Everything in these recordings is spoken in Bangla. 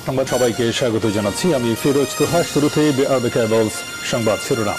সংবাদ সবাইকে স্বাগত জানাচ্ছি। আমি ফিরোজ তোহা। শুরুতে সংবাদ শিরোনাম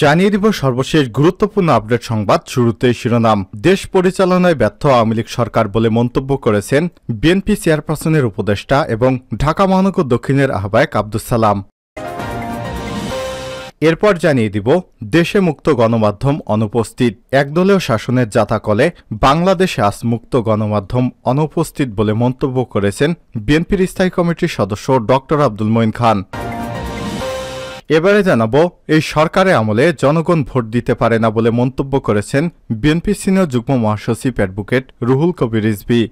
জানিয়ে দিব সর্বশেষ গুরুত্বপূর্ণ আপডেট সংবাদ। শুরুতেই শিরোনাম। দেশ পরিচালনায় ব্যর্থ আওয়ামী লীগ সরকার বলে মন্তব্য করেছেন বিএনপি চেয়ারপারসনের উপদেষ্টা এবং ঢাকা মহানগর দক্ষিণের আহ্বায়ক আব্দুস সালাম। এরপর জানিয়ে দিব দেশে মুক্ত গণমাধ্যম অনুপস্থিত। একদলীয় শাসনের জাতাকলে বাংলাদেশে আজ মুক্ত গণমাধ্যম অনুপস্থিত বলে মন্তব্য করেছেন বিএনপির স্থায়ী কমিটির সদস্য ড আব্দুল মঈন খান। এবারে জানাবো এই সরকারের আমলে জনগণ ভোট দিতে পারে না বলে মন্তব্য করেছেন বিএনপি সিনিয়র যুগ্ম মহাসচিব অ্যাডভোকেট রুহুল কবির রিজভী।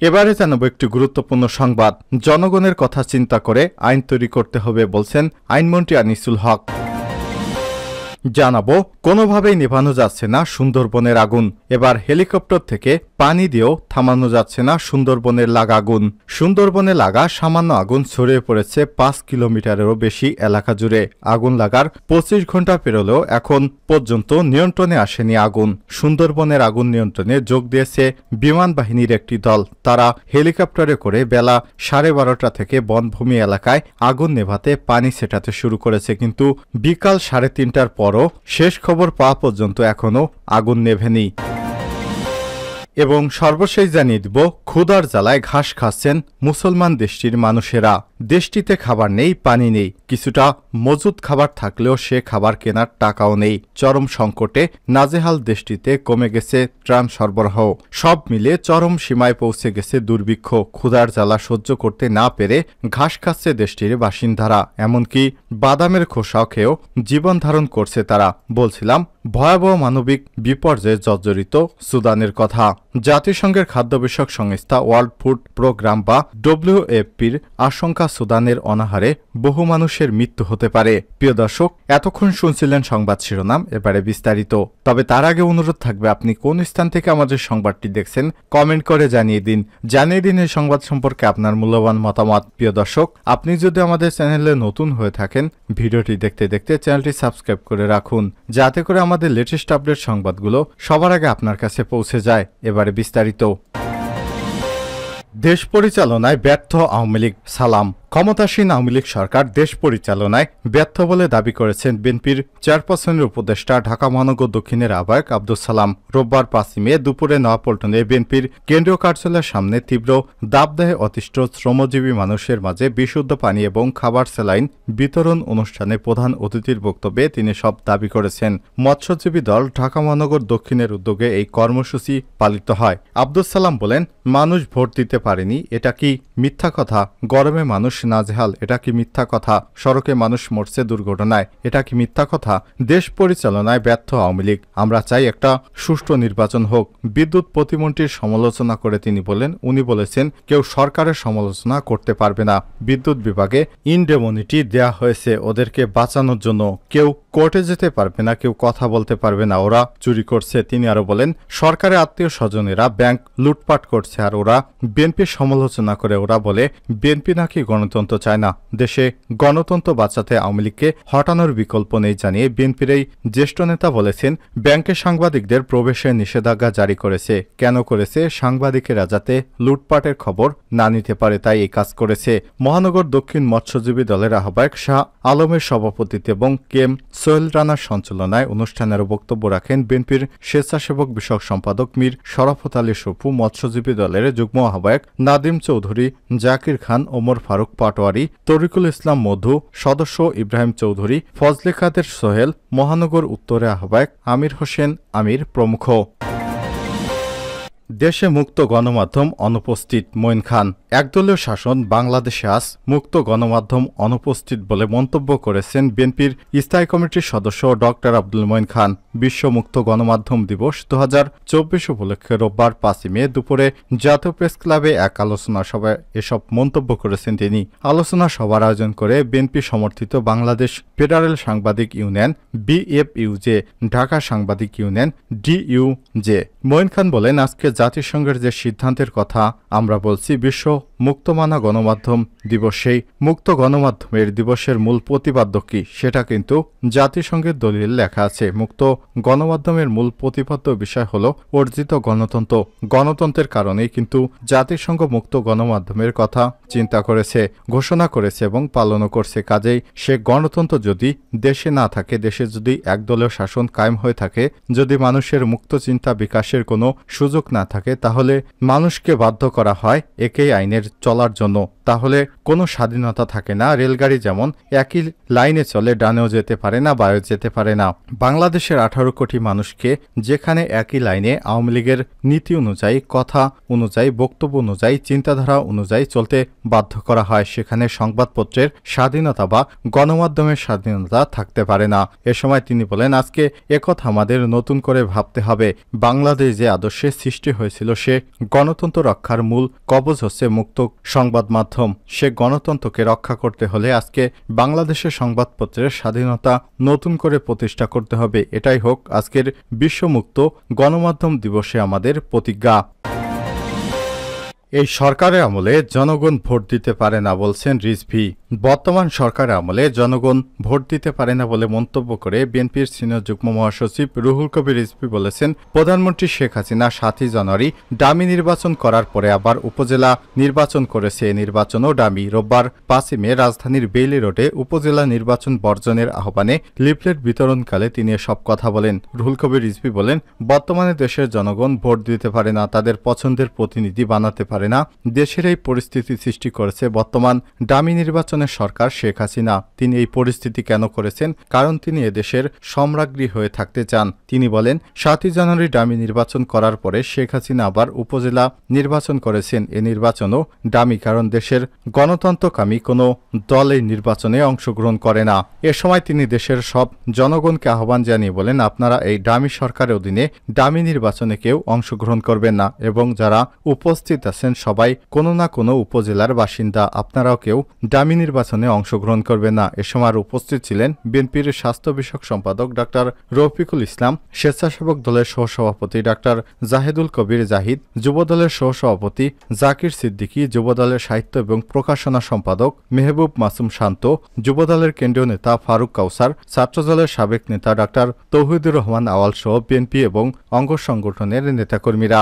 এবারে জানাবো একটি গুরুত্বপূর্ণ সংবাদ। জনগণের কথা চিন্তা করে আইন তৈরি করতে হবে বলছেন আইনমন্ত্রী আনিসুল হক। জানাবো কোনোভাবেই নেভানো যাচ্ছে না সুন্দরবনের আগুন। এবার হেলিকপ্টার থেকে পানি দিয়েও থামানো যাচ্ছে না সুন্দরবনের লাগা আগুন। সুন্দরবনে লাগা সামান্য আগুন ছড়িয়ে পড়েছে ৫ কিলোমিটারেরও বেশি এলাকা জুড়ে। আগুন লাগার ২৫ ঘন্টা পেরোলেও এখন পর্যন্ত নিয়ন্ত্রণে আসেনি আগুন। সুন্দরবনের আগুন নিয়ন্ত্রণে যোগ দিয়েছে বিমান বাহিনীর একটি দল। তারা হেলিকপ্টারে করে বেলা 12:30টা থেকে বনভূমি এলাকায় আগুন নেভাতে পানি ছেটাতে শুরু করেছে, কিন্তু বিকাল 3:30টার পরও শেষ খবর পাওয়া পর্যন্ত এখনও আগুন নেভেনি। এবং সর্বশেষ জানিয়ে দিব ক্ষুধার জ্বালায় ঘাস খাচ্ছেন মুসলমান দেশটির মানুষেরা। দেশটিতে খাবার নেই, পানি নেই, কিছুটা মজুদ খাবার থাকলেও সে খাবার কেনার টাকাও নেই। চরম সংকটে নাজেহাল দেশটিতে কমে গেছে ত্রাণ সরবরাহ। সব মিলে চরম সীমায় পৌঁছে গেছে দুর্ভিক্ষ। ক্ষুধার জ্বালা সহ্য করতে না পেরে ঘাস খাচ্ছে দেশটির বাসিন্দারা। এমনকি বাদামের খোসাও খেয়েও জীবন ধারণ করছে তারা। বলছিলাম ভয়াবহ মানবিক বিপর্যয়ে জর্জরিত সুদানের কথা। জাতিসংঘের খাদ্য বিষয়ক সংস্থা ওয়ার্ল্ড ফুড প্রোগ্রাম বা WFPর আশঙ্কা সুদানের অনাহারে বহু মানুষের মৃত্যু হতে পারে। প্রিয় দর্শক, এতক্ষণ শুনছিলেন সংবাদ শিরোনাম, এবারে বিস্তারিত। তবে তার আগে অনুরোধ থাকবে, আপনি কোন স্থান থেকে আমাদের সংবাদটি দেখছেন কমেন্ট করে জানিয়ে দিন এই সংবাদ সম্পর্কে আপনার মূল্যবান মতামত। প্রিয় দর্শক, আপনি যদি আমাদের চ্যানেলে নতুন হয়ে থাকেন, ভিডিওটি দেখতে দেখতে চ্যানেলটি সাবস্ক্রাইব করে রাখুন, যাতে করে আমাদের লেটেস্ট আপডেট সংবাদগুলো সবার আগে আপনার কাছে পৌঁছে যায়। এবারে বিস্তারিত। দেশ পরিচালনায় ব্যর্থ আওয়ামী লীগ সালাম। ক্ষমতাসীন আওয়ামী লীগ সরকার দেশ পরিচালনায় ব্যর্থ বলে দাবি করেছেন বিএনপির চেয়ারপারসনের উপদেষ্টা ঢাকা মহানগর দক্ষিণের আহ্বায়ক আব্দুস সালাম। রোববার ৫ মে দুপুরে নয়াপল্টনে বিএনপির কেন্দ্রীয় কার্যালয়ের সামনে তীব্র দাবদাহে অতিষ্ঠ শ্রমজীবী মানুষের মাঝে বিশুদ্ধ পানি এবং খাবার স্যালাইন বিতরণ অনুষ্ঠানে প্রধান অতিথির বক্তব্যে তিনি সব দাবি করেছেন। মৎস্যজীবী দল ঢাকা মহানগর দক্ষিণের উদ্যোগে এই কর্মসূচি পালিত হয়। আব্দুস সালাম বলেন, মানুষ ভোট দিতে পারেনি, এটা কি মিথ্যা কথা? গরমে মানুষ নাজেহাল, এটা কি মিথ্যা কথা? সড়কে মানুষ মরছে দুর্ঘটনায়, এটা কি মিথ্যা কথা? দেশ পরিচালনায় ব্যর্থ আওয়ামী লীগ। আমরা চাই একটা সুষ্ঠু নির্বাচন হোক। বিদ্যুৎ প্রতিমন্ত্রীর সমালোচনা করে তিনি উনি বলেছেন, কেউ সরকারের সমালোচনা করতে পারবে না। বিদ্যুৎ বিভাগে ইনডেমনিটি দেয়া হয়েছে ওদেরকে বাঁচানোর জন্য। কেউ কোর্টে যেতে পারবে না, কেউ কথা বলতে পারবে না, ওরা চুরি করছে। তিনি আরো বলেন, সরকারের আত্মীয় স্বজনেরা ব্যাংক লুটপাট করছে আর ওরা বিএনপির সমালোচনা করে। ওরা বলে বিএনপি নাকি গণতন্ত্র চায় না। দেশে গণতন্ত্র বাঁচাতে আওয়ামী লীগকে হটানোর বিকল্প নেই জানিয়ে বিএনপির এই জ্যেষ্ঠ নেতা বলেছেন, ব্যাংকে সাংবাদিকদের প্রবেশের নিষেধাজ্ঞা জারি করেছে। কেন করেছে? সাংবাদিকেরা যাতে লুটপাটের খবর না নিতে পারে, তাই এই কাজ করেছে। মহানগর দক্ষিণ মৎস্যজীবী দলের আহ্বায়ক শাহ আলমের সভাপতিত্বে এবং কেম সোহেল রানার সঞ্চালনায় অনুষ্ঠানের বক্তব্য রাখেন বিএনপির স্বেচ্ছাসেবক বিষয়ক সম্পাদক মীর শরাফত আলী সপু, মৎস্যজীবী দলের যুগ্ম আহ্বায়ক নাদিম চৌধুরী, জাকির খান, ওমর ফারুক পাটোয়ারি, তরিকুল ইসলাম মধু, সদস্য ইব্রাহিম চৌধুরী, ফজলে কাদের সোহেল, মহানগর উত্তরে আহ্বায়ক আমির হোসেন আমির প্রমুখ। দেশে মুক্ত গণমাধ্যম অনুপস্থিত মঈন খান। একদলীয় শাসন বাংলাদেশে আজ মুক্ত গণমাধ্যম অনুপস্থিত বলে মন্তব্য করেছেন বিএনপির স্থায়ী কমিটির সদস্য ড আব্দুল মঈন খান। বিশ্ব মুক্ত গণমাধ্যম দিবস 2024 উপলক্ষে রোববার ৫ মে দুপুরে জাতীয় প্রেস ক্লাবে এক আলোচনা সভায় এসব মন্তব্য করেছেন তিনি। আলোচনা সভার আয়োজন করে বিএনপি সমর্থিত বাংলাদেশ ফেডারেল সাংবাদিক ইউনিয়ন BFUJ, ঢাকা সাংবাদিক ইউনিয়ন DUJ। মঈন খান বলেন, আজকে জাতিসংঘের যে সিদ্ধান্তের কথা আমরা বলছি, বিশ্ব মুক্তমানা গণমাধ্যম দিবসেই মুক্ত গণমাধ্যমের দিবসের মূল প্রতিপাদ্য কি সেটা কিন্তু জাতিসংঘের দলিল লেখা আছে। মুক্ত গণমাধ্যমের মূল প্রতিপাদ্য বিষয় হলো অর্জিত গণতন্ত্র। গণতন্ত্রের কারণেই কিন্তু জাতিসংঘ মুক্ত গণমাধ্যমের কথা চিন্তা করেছে, ঘোষণা করেছে এবং পালনও করছে। কাজেই সে গণতন্ত্র যদি দেশে না থাকে, দেশে যদি একদলীয় শাসন কায়েম হয়ে থাকে, যদি মানুষের মুক্ত চিন্তা বিকাশের কোনো সুযোগ না থাকে, তাহলে মানুষকে বাধ্য করা হয় একই আইনের চলার জন্য, তাহলে কোনো স্বাধীনতা থাকে না। রেলগাড়ি যেমন একই লাইনে চলে, ডানেও যেতে পারে না, বাঁয়েও যেতে পারে না। বাংলাদেশের 18 কোটি মানুষকে যেখানে একই লাইনে আওয়ামী লীগের নীতি অনুযায়ী, কথা অনুযায়ী, বক্তব্য অনুযায়ী, চিন্তাধারা অনুযায়ী চলতে বাধ্য করা হয়, সেখানে সংবাদপত্রের স্বাধীনতা বা গণমাধ্যমের স্বাধীনতা থাকতে পারে না। এ সময় তিনি বলেন, আজকে একথা আমাদের নতুন করে ভাবতে হবে। বাংলাদেশ যে আদর্শে সৃষ্টি হয়েছিল, সে গণতন্ত্র রক্ষার মূল কবচ হচ্ছে মুক্ত সংবাদ মাধ্যম। সে গণতন্ত্রকে রক্ষা করতে হলে আজকে বাংলাদেশের সংবাদপত্রের স্বাধীনতা নতুন করে প্রতিষ্ঠা করতে হবে। এটাই হোক আজকের বিশ্বমুক্ত গণমাধ্যম দিবসে আমাদের প্রতিজ্ঞা। এই সরকারের আমলে জনগণ ভোট দিতে পারে না বলছেন রিজভী। বর্তমান সরকারের আমলে জনগণ ভোট দিতে পারে না বলে মন্তব্য করে বিএনপির সিনিয়র যুগ্ম মহাসচিব রুহুল কবির রিজভী বলেছেন, প্রধানমন্ত্রী শেখ হাসিনা 7ই জানুয়ারি ডামি নির্বাচন করার পরে আবার উপজেলা নির্বাচন করেছে। এ নির্বাচনও ডামি। রোববার 5ই মে রাজধানীর বেইলি রোডে উপজেলা নির্বাচন বর্জনের আহ্বানে লিফলেট বিতরণকালে তিনি এসব কথা বলেন। রুহুল কবির রিজভী বলেন, বর্তমানে দেশের জনগণ ভোট দিতে পারে না, তাদের পছন্দের প্রতিনিধি বানাতে পারে না। দেশের এই পরিস্থিতি সৃষ্টি করেছে বর্তমান ডামি নির্বাচনের সরকার শেখ হাসিনা। তিনি এই পরিস্থিতি কেন করেছেন? কারণ তিনি এদেশের সম্রাজ্ঞী হয়ে থাকতে চান। তিনি বলেন, 7ই জানুয়ারি ডামি নির্বাচন করার পরে শেখ হাসিনা আবার উপজেলা নির্বাচন করেছেন। এ নির্বাচনও ডামি, কারণ দেশের গণতন্ত্রকামী কোনো দল এই নির্বাচনে অংশগ্রহণ করে না। এ সময় তিনি দেশের সব জনগণকে আহ্বান জানিয়ে বলেন, আপনারা এই ডামি সরকারের অধীনে ডামি নির্বাচনে কেউ অংশগ্রহণ করবেন না এবং যারা উপস্থিত আছেন সবাই কোনো না কোনো উপজেলার বাসিন্দা। আপনারাও কেউ ডামি নির্বাচনে অংশগ্রহণ করবেন না। এ সময় উপস্থিত ছিলেন বিএনপির স্বাস্থ্য বিষয়ক সম্পাদক ডাক্তার রফিকুল ইসলাম, স্বেচ্ছাসেবক দলের সহসভাপতি ডাক্তার জাহেদুল কবির জাহিদ, যুবদলের সহসভাপতি জাকির সিদ্দিকী, যুবদলের সাহিত্য এবং প্রকাশনা সম্পাদক মেহবুব মাসুম শান্ত, যুবদলের কেন্দ্রীয় নেতা ফারুক কাউসার, ছাত্রদলের সাবেক নেতা ডাক্তার তৌহিদুর রহমান আওয়াল সহ বিএনপি এবং অঙ্গ সংগঠনের নেতাকর্মীরা।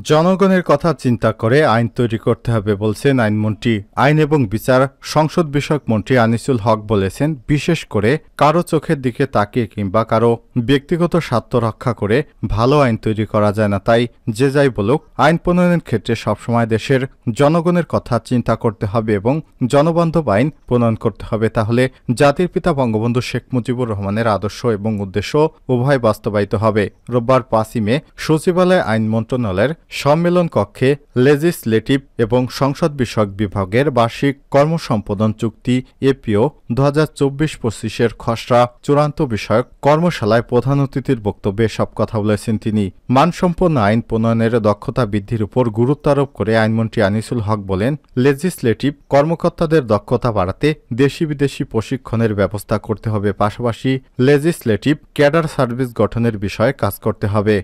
জনগণের কথা চিন্তা করে আইন তৈরি করতে হবে বলছেন আইনমন্ত্রী। আইন এবং বিচার সংসদ বিষয়ক মন্ত্রী আনিসুল হক বলেছেন, বিশেষ করে কারো চোখের দিকে তাকিয়ে কিংবা কারো ব্যক্তিগত স্বার্থ রক্ষা করে ভালো আইন তৈরি করা যায় না। তাই যে যাই বলুক, আইন প্রণয়নের ক্ষেত্রে সবসময় দেশের জনগণের কথা চিন্তা করতে হবে এবং জনবান্ধব আইন প্রণয়ন করতে হবে। তাহলে জাতির পিতা বঙ্গবন্ধু শেখ মুজিবুর রহমানের আদর্শ এবং উদ্দেশ্য উভয় বাস্তবায়িত হবে। রোববার 5ই মে সচিবালয় আইন মন্ত্রণালয়ের সম্মেলন কক্ষে লেজিসলেটিভ এবং সংসদ বিষয়ক বিভাগের বার্ষিক কর্মসম্পাদন চুক্তি এপিও 2024-25 খসড়া চূড়ান্ত বিষয়ক কর্মশালায় প্রধান অতিথির বক্তব্যে সব কথা বলেছেন তিনি। মানসম্পন্ন আইন প্রণয়নের দক্ষতা বৃদ্ধির উপর গুরুত্ব আরোপ করে আইনমন্ত্রী আনিসুল হক বলেন, লেজিসলেটিভ কর্মকর্তাদের দক্ষতা বাড়াতে দেশি বিদেশি প্রশিক্ষণের ব্যবস্থা করতে হবে। পাশাপাশি লেজিসলেটিভ ক্যাডার সার্ভিস গঠনের বিষয়ে কাজ করতে হবে।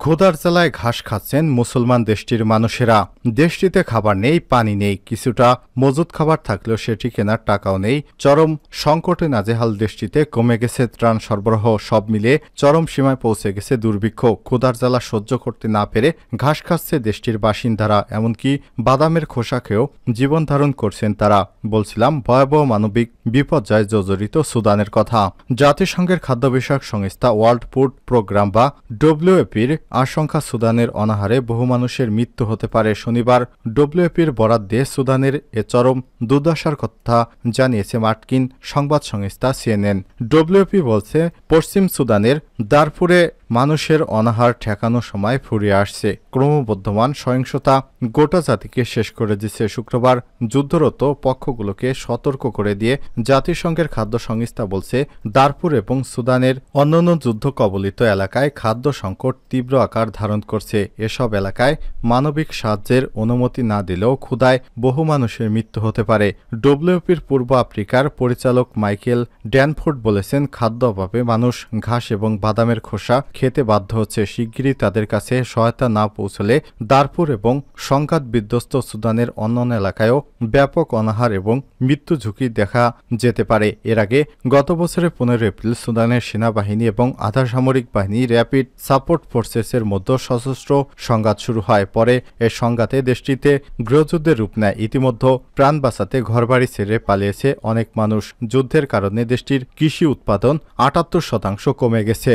ক্ষুধার জ্বালায় ঘাস খাচ্ছেন মুসলমান দেশটির মানুষেরা। দেশটিতে খাবার নেই, পানি নেই, কিছুটা মজুদ খাবার থাকলেও সেটি কেনার টাকাও নেই। চরম সংকটে নাজেহাল দেশটিতে, কমে গেছে ত্রাণ সরবরাহ, সব মিলে চরম সীমায় পৌঁছে গেছে দুর্ভিক্ষ। ক্ষুধার জ্বালা সহ্য করতে না পেরে ঘাস খাচ্ছে দেশটির বাসিন্দারা, এমনকি বাদামের খোসা খেয়েও জীবন ধারণ করছেন তারা। বলছিলাম ভয়াবহ মানবিক বিপর্যয় জর্জরিত সুদানের কথা। জাতিসংঘের খাদ্য বিষয়ক সংস্থা ওয়ার্ল্ড ফুড প্রোগ্রাম বা ডব্লিউএপির আশঙ্কা, সুদানের অনাহারে বহু মানুষের মৃত্যু হতে পারে। শনিবার ডব্লিউএপির বরাত দিয়ে সুদানের এ চরম দুর্দশার কথা জানিয়েছে মার্কিন সংবাদ সংস্থা সিএনএন। ডব্লিউএপি বলছে, পশ্চিম সুদানের দারফুরে মানুষের অনাহার ঠেকানোর সময় ফুরিয়ে আসছে। ক্রমবর্ধমান সহিংসতা গোটা জাতিকে শেষ করে দিচ্ছে। শুক্রবার যুদ্ধরত পক্ষগুলোকে সতর্ক করে দিয়ে জাতিসংঘের খাদ্য সংস্থা বলছে, দারফুর এবং সুদানের অন্যান্য যুদ্ধ কবলিত এলাকায় খাদ্য সংকট তীব্র আকার ধারণ করছে। এসব এলাকায় মানবিক সাহায্যের অনুমতি না দিলেও ক্ষুধায় বহু মানুষের মৃত্যু হতে পারে। ডব্লিউপির পূর্ব আফ্রিকার পরিচালক মাইকেল ড্যানফোর্ড বলেছেন, খাদ্য অভাবে মানুষ ঘাস এবং বাদামের খোসা খেতে বাধ্য হচ্ছে। শিগগিরই তাদের কাছে সহায়তা না পৌঁছলে দারফুর এবং সংঘাত বিধ্বস্ত সুদানের অন্যান্য এলাকায়ও ব্যাপক অনাহার এবং মৃত্যু ঝুঁকি দেখা যেতে পারে। এর আগে গত বছরের 15 এপ্রিল সুদানের সেনাবাহিনী এবং আধা সামরিক বাহিনী র্যাপিড সাপোর্ট ফোর্সেসের মধ্যে সশস্ত্র সংঘাত শুরু হয়। পরে এই সংঘাতে দেশটিতে গৃহযুদ্ধের রূপ নেয়। ইতিমধ্যে প্রাণ বাঁচাতে ঘরবাড়ি ছেড়ে পালিয়েছে অনেক মানুষ। যুদ্ধের কারণে দেশটির কৃষি উৎপাদন 78% কমে গেছে।